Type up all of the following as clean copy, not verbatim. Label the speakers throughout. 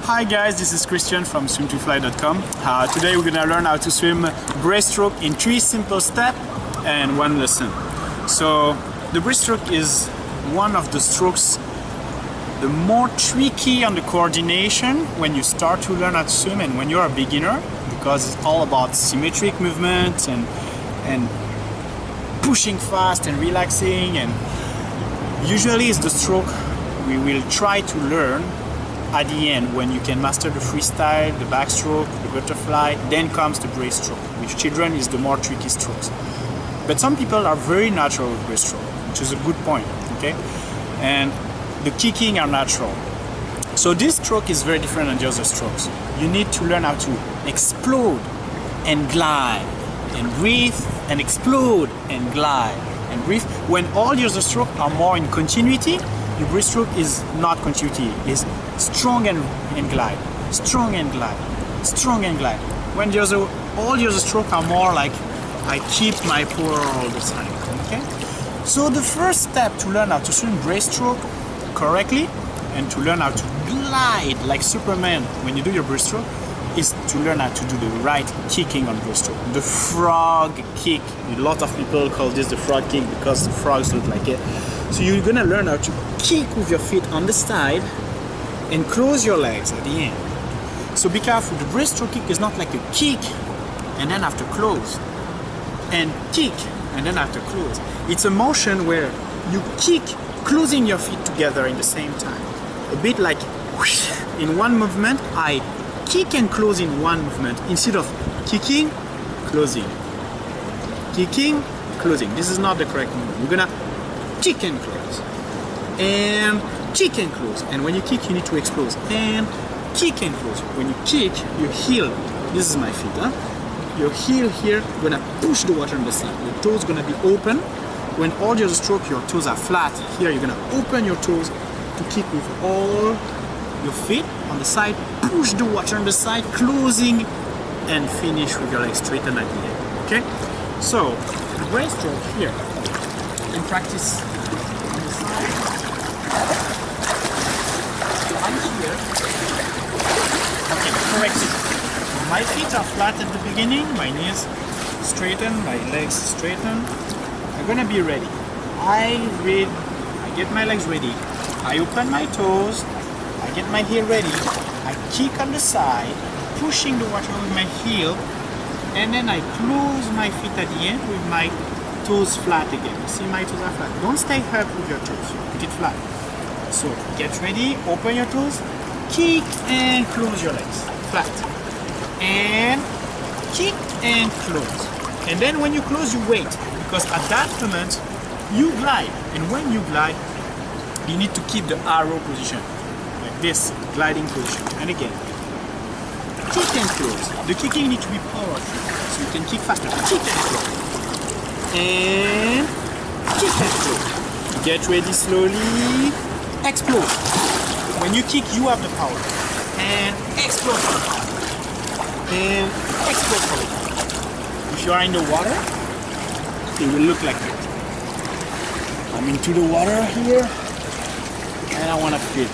Speaker 1: Hi guys, this is Christian from swim2fly.com. Today we're gonna learn how to swim breaststroke in 3 simple steps and 1 lesson. So the breaststroke is one of the strokes the more tricky on the coordination when you start to learn how to swim and when you're a beginner, because it's all about symmetric movement and pushing fast and relaxing, and usually it's the stroke we will try to learn at the end when you can master the freestyle, the backstroke, the butterfly. Then comes the breaststroke, which children is the more tricky strokes. But some people are very natural with breaststroke, which is a good point, okay? And the kicking are natural. So this stroke is very different than the other strokes. You need to learn how to explode and glide and breathe and explode and glide and breathe. When all the other strokes are more in continuity, the breaststroke is not continuity, is strong and glide, strong and glide, strong and glide. When all the other strokes are more like I keep my power all the time, okay? So the first step to learn how to swim breaststroke correctly and to learn how to glide like Superman when you do your breaststroke is to learn how to do the right kicking on breaststroke. The frog kick. A lot of people call this the frog kick because the frogs look like it. So you're gonna learn how to kick with your feet on the side and close your legs at the end. So be careful, the breaststroke kick is not like a kick and then have to close and kick and then have to close. It's a motion where you kick closing your feet together in the same time. A bit like whoosh, in one movement, I kick and close in one movement instead of kicking, closing, kicking, closing. This is not the correct movement. You're gonna kick and close and kick and close, and when you kick you need to explode and kick and close. When you kick your heel, this is my feet, huh? Your heel here gonna push the water on the side. Your toes gonna be open. When all the other stroke your toes are flat, here you're gonna open your toes to kick with all your feet on the side, push the water on the side, closing and finish with your legs straightened at the end, okay? So the breaststroke here in practice on the side. So I'm here. Okay, correct it. My feet are flat at the beginning, my knees straighten, my legs straighten. I'm gonna be ready. I get my legs ready. I open my toes, I get my heel ready, I kick on the side, pushing the water with my heel, and then I close my feet at the end with my toes flat again. You see my toes are flat. Don't stay up with your toes, put it flat. So get ready, open your toes, kick and close your legs, flat. And kick and close. And then when you close, you wait, because at that moment, you glide. And when you glide, you need to keep the arrow position, like this, gliding position. And again, kick and close. The kicking needs to be powerful, so you can kick faster. Kick and close. And kick and close. Get ready slowly. Explode. When you kick, you have the power. And explode for the power. And explode for the power. If you are in the water, it will look like it. I'm into the water here, and I want to feel.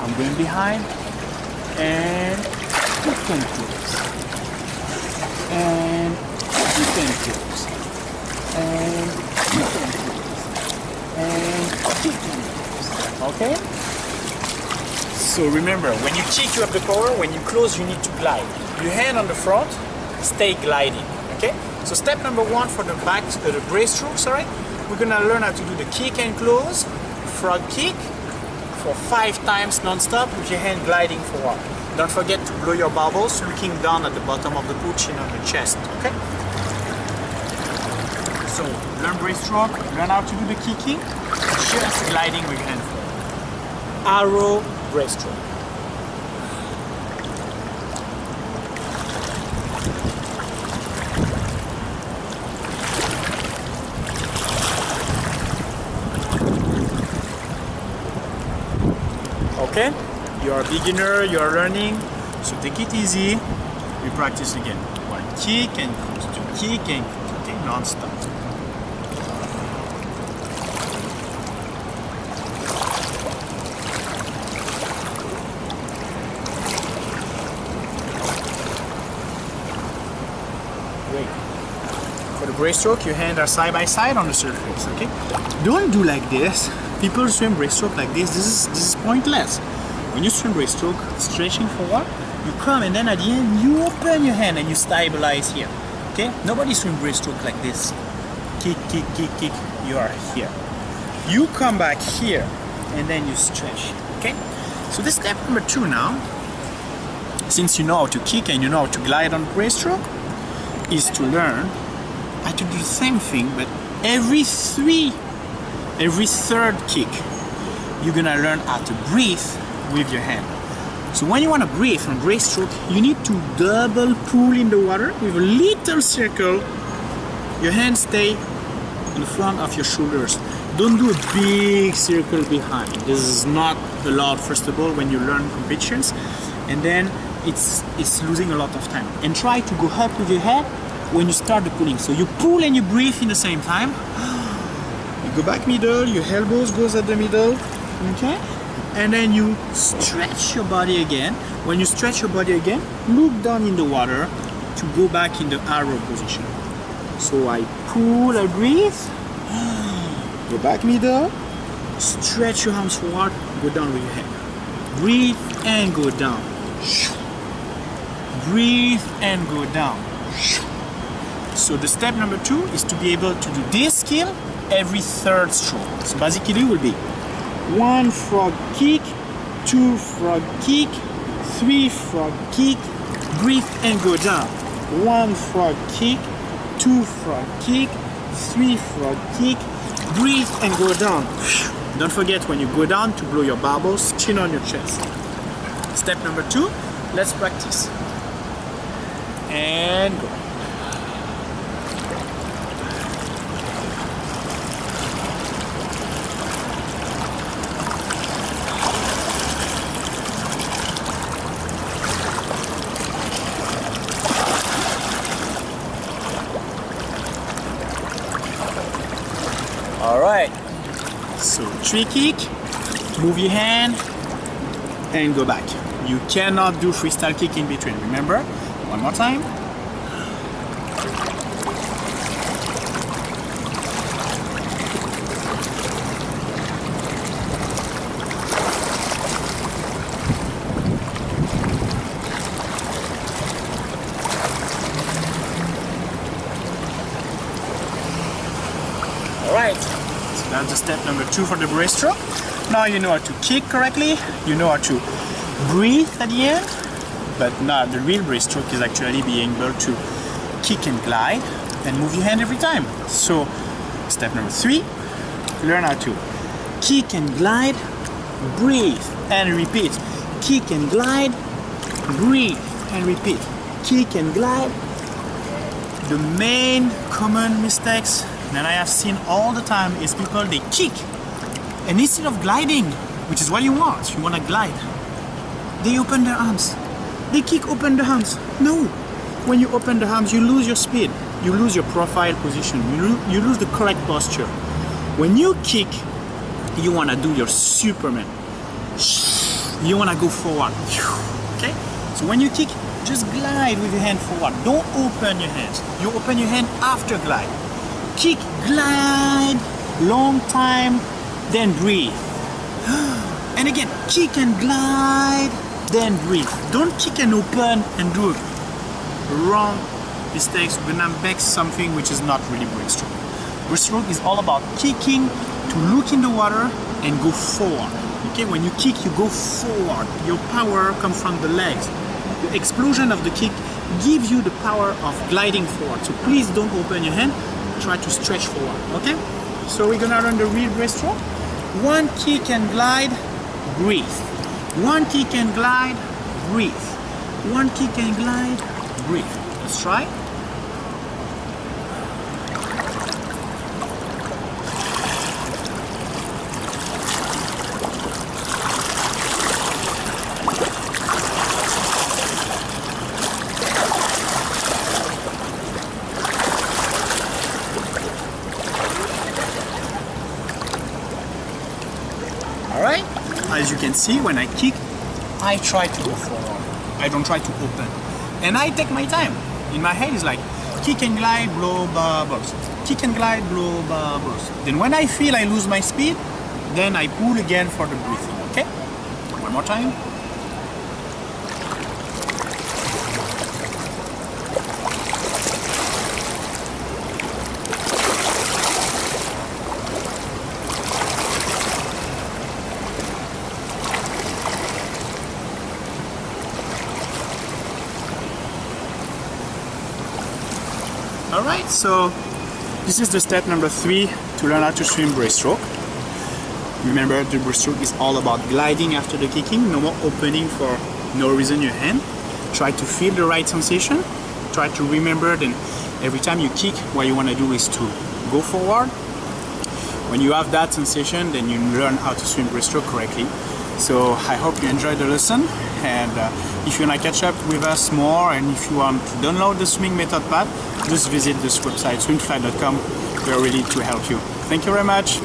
Speaker 1: I'm going behind, and kick and close. And kick and close. And kick and close. And kick and close. Okay? So remember, when you kick you have the power, when you close you need to glide. Your hand on the front, stay gliding. Okay? So step number 1 for the breaststroke, sorry, we're gonna learn how to do the kick and close, frog kick for 5 times non-stop with your hand gliding forward. Don't forget to blow your bubbles, looking down at the bottom of the pool, chin on the chest. Okay? So learn breaststroke, learn how to do the kicking, just gliding with your hand forward. Arrow breaststroke. Okay, you're a beginner, you're learning, so take it easy. We practice again. 1 kick and close, 2 kick and close, okay, non-stop. breaststroke, your hands are side by side on the surface, okay? Don't do like this. People swim breaststroke like this. This is pointless. When you swim breaststroke, stretching forward, you come and then at the end you open your hand and you stabilize here. Okay? Nobody swim breaststroke like this. Kick, kick, kick, kick. You are here. You come back here and then you stretch. Okay? So this step number 2 now, since you know how to kick and you know how to glide on breaststroke, is to learn how to do the same thing, but every third kick, you're gonna learn how to breathe with your hand. So when you want to breathe on breaststroke, you need to double pull in the water with a little circle. Your hands stay in front of your shoulders. Don't do a big circle behind. This is not allowed, first of all, when you learn competitions, and then it's losing a lot of time. And try to go up with your head when you start the pulling. So you pull and you breathe in the same time. You go back middle, your elbows goes at the middle, okay? And then you stretch your body again. When you stretch your body again, look down in the water to go back in the arrow position. So I pull, I breathe, go back middle, stretch your arms forward, go down with your head. Breathe and go down. Breathe and go down. So the step number 2 is to be able to do this skill every third stroke. So basically it will be 1 frog kick, 2 frog kick, 3 frog kick, breathe and go down. 1 frog kick, 2 frog kick, 3 frog kick, breathe and go down. Don't forget when you go down to blow your bubbles, chin on your chest. Step number 2, let's practice. And go. Alright, so 3 kick, move your hand and go back. You cannot do freestyle kick in between, remember? One more time. Alright, so that's the step number 2 for the breaststroke. Now you know how to kick correctly, you know how to breathe at the end, but now the real breaststroke is actually being able to kick and glide and move your hand every time. So step number 3, learn how to kick and glide, breathe and repeat. Kick and glide, breathe and repeat. Kick and glide. The main common mistakes that I have seen all the time is people, they kick and instead of gliding, which is what you want to glide, they open their arms. They kick, open the arms. No, when you open the arms, you lose your speed, you lose your profile position, you lose the correct posture. When you kick, you want to do your Superman. You want to go forward. Okay? So when you kick, just glide with your hand forward. Don't open your hands. You open your hand after glide. Kick, glide, long time, then breathe. And again, kick and glide, then breathe. Don't kick and open and do wrong mistakes. We're gonna make something which is not really breaststroke. Breaststroke is all about kicking to look in the water and go forward. Okay, when you kick, you go forward. Your power comes from the legs. The explosion of the kick gives you the power of gliding forward. So please don't open your hand. Try to stretch forward. Okay? So we're gonna learn the real breaststroke. 1 kick and glide, breathe. 1 kick and glide, breathe. 1 kick and glide, breathe. Let's try. Alright, as you can see, when I kick, I try to go forward. I don't try to open. And I take my time. In my head, it's like, kick and glide, blow bubbles. Kick and glide, blow bubbles. Then when I feel I lose my speed, then I pull again for the breathing, okay? One more time. Alright, so this is the step number 3 to learn how to swim breaststroke. Remember, the breaststroke is all about gliding after the kicking, no more opening for no reason your hand. Try to feel the right sensation. Try to remember that every time you kick, what you want to do is to go forward. When you have that sensation, then you learn how to swim breaststroke correctly. So I hope you enjoyed the lesson, and if you want to catch up with us more, and if you want to download the swimming method pad, just visit this website swimfly.com. We are ready to help you. Thank you very much.